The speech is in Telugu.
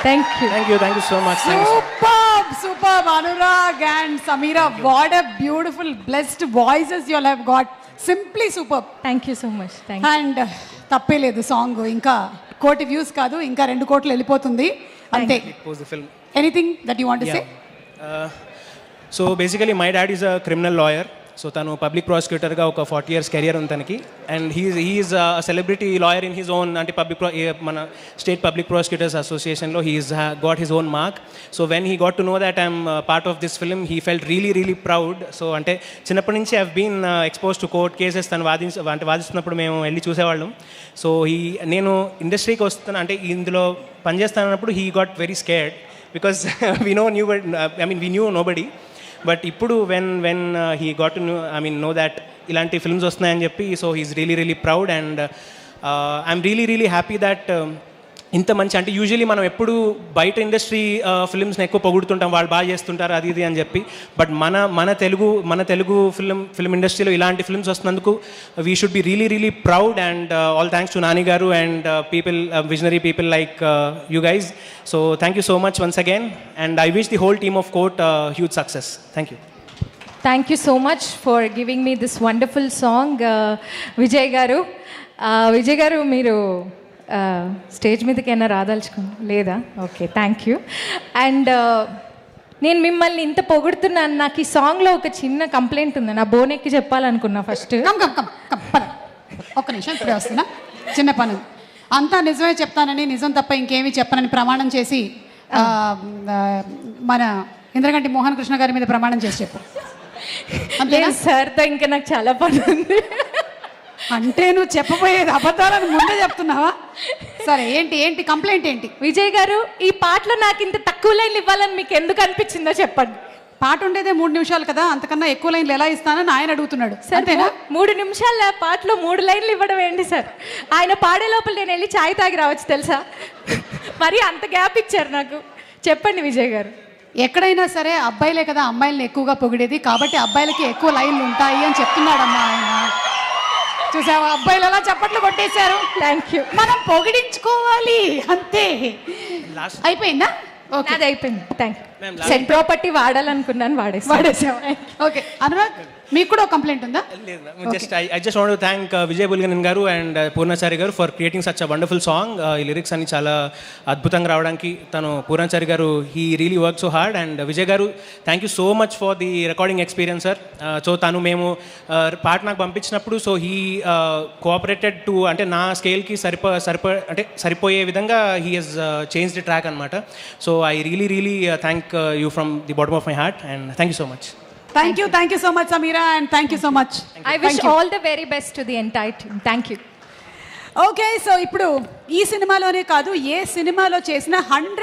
Thank you so much. Superb, Anurag and Samira. What a beautiful, blessed voices you all have got. Simply superb. Thank you so much. Thank you. And తప్పే లేదు సాంగ్ ఇంకా 1 కోటి వ్యూస్ కాదు ఇంకా 2 కోట్లు వెళ్ళిపోతుంది అంతే. Pose the film. Anything that you want to say? So basically my dad is a criminal lawyer. So తను పబ్లిక్ ప్రాసిక్యూటర్గా ఒక 40 years కెరియర్ ఉంది తనకి. And he's celebrity lawyer in his own, అంటే మన స్టేట్ పబ్లిక్ ప్రాసిక్యూటర్స్ అసోసియేషన్లో he's got his own mark. So when he got to know that I'm part of this film he felt really proud. So అంటే చిన్నప్పటి నుంచి I've been expose to court cases. తను వాదిస్తున్నప్పుడు మేము వెళ్ళి చూసేవాళ్ళం. సో నేను ఇండస్ట్రీకి వస్తున్నా అంటే ఇందులో పనిచేస్తానన్నప్పుడు he got very scared because we knew nobody. But ఇప్పుడు when he got to know that ఇలాంటి ఫిల్మ్స్ వస్తున్నాయని చెప్పి, so he's really proud. And I'm really happy that ఇంత మంచి, అంటే యూజువలీ మనం ఎప్పుడు బయట ఇండస్ట్రీ ఫిల్మ్స్ని ఎక్కువ పొగుడుతుంటాం, వాళ్ళు బాగా చేస్తుంటారు అది ఇది అని చెప్పి. బట్ మన తెలుగు ఫిల్మ్ ఇండస్ట్రీలో ఇలాంటి ఫిల్మ్స్ వస్తున్నందుకు we should be really proud. And all thanks to Nani garu and people, visionary people like you guys. So thank you so much once again. And I wish the whole team of court huge success. Thank you. Thank you so much for giving me this wonderful song, Vijay garu. Vijay garu, మీరు స్టేజ్ మీదకైనా రాదలుచుకున్నా లేదా? Okay, thank you. అండ్ నేను మిమ్మల్ని ఇంత పొగుడుతున్నాను, నాకు ఈ సాంగ్లో ఒక చిన్న కంప్లైంట్ ఉంది, నా బోనెక్కి చెప్పాలనుకున్నా ఫస్ట్. ఒక్క నిమిషం, ఇప్పుడే వస్తున్నా. చిన్న పని, అంతా నిజమే చెప్తానని, నిజం తప్ప ఇంకేమీ చెప్పనని ప్రమాణం చేసి మన ఇంద్రగంటి మోహన్ కృష్ణ గారి మీద ప్రమాణం చేసి చెప్పు. సార్తో ఇంకా నాకు చాలా పని ఉంది. అంటే నువ్వు చెప్పబోయేది అబద్ధాలను ముందే చెప్తున్నావా? సరే, ఏంటి కంప్లైంట్ ఏంటి? విజయ్ గారు, ఈ పాటలో నాకు ఇంత తక్కువ లైన్లు ఇవ్వాలని మీకు ఎందుకు అనిపించిందో చెప్పండి. పాట ఉండేదే 3 నిమిషాలు కదా, అంతకన్నా ఎక్కువ లైన్లు ఎలా ఇస్తానని ఆయన అడుగుతున్నాడు. అంతేనా? 3 నిమిషాల పాటలో 3 లైన్లు ఇవ్వడం ఏంటి సార్? ఆయన పాడే లోపల నేను వెళ్ళి ఛాయ్ తాగి రావచ్చు తెలుసా? మరి అంత గ్యాప్ ఇచ్చారు నాకు. చెప్పండి విజయ్ గారు. ఎక్కడైనా సరే అబ్బాయిలే కదా అమ్మాయిలను ఎక్కువగా పొగిడేది, కాబట్టి అబ్బాయిలకి ఎక్కువ లైన్లు ఉంటాయి అని చెప్తున్నాడమ్మా ఆయన. చూసావా, అబ్బాయిలు అలా చప్పట్లు కొట్టేశారు. Thank you. మనం పొగిడించుకోవాలి అంతే. అయిపోయిందా? అది అయిపోయింది. Thank you. సెట్ ప్రాపర్టీ వాడాలనుకున్నాను, వాడేసాం. ఓకే, అనురాగ్, మీకు కూడా ఒక కంప్లైంట్ ఉందా? I just want to thank Vijay Bulganan garu and Purnachari garu for creating such a wonderful song. ఈ లిరిక్స్ అన్ని చాలా అద్భుతంగా రావడానికి తను Purnachari garu, he really worked so hard. And Vijay garu, thank you so much for the recording experience sir. So తను మేము పాట నాకు పంపించినప్పుడు, సో he cooperated to, అంటే నా స్కేల్కి అంటే సరిపోయే విధంగా he has changed the track అనమాట. So I really thank you from the bottom of my heart and thank you so much. Thank you so much Samira, and thank you so much. I wish all the very best to the entire team. Thank you. Okay, so ఇప్పుడు ఈ సినిమాలోనే కాదు, ఏ సినిమాలో చేసిన 100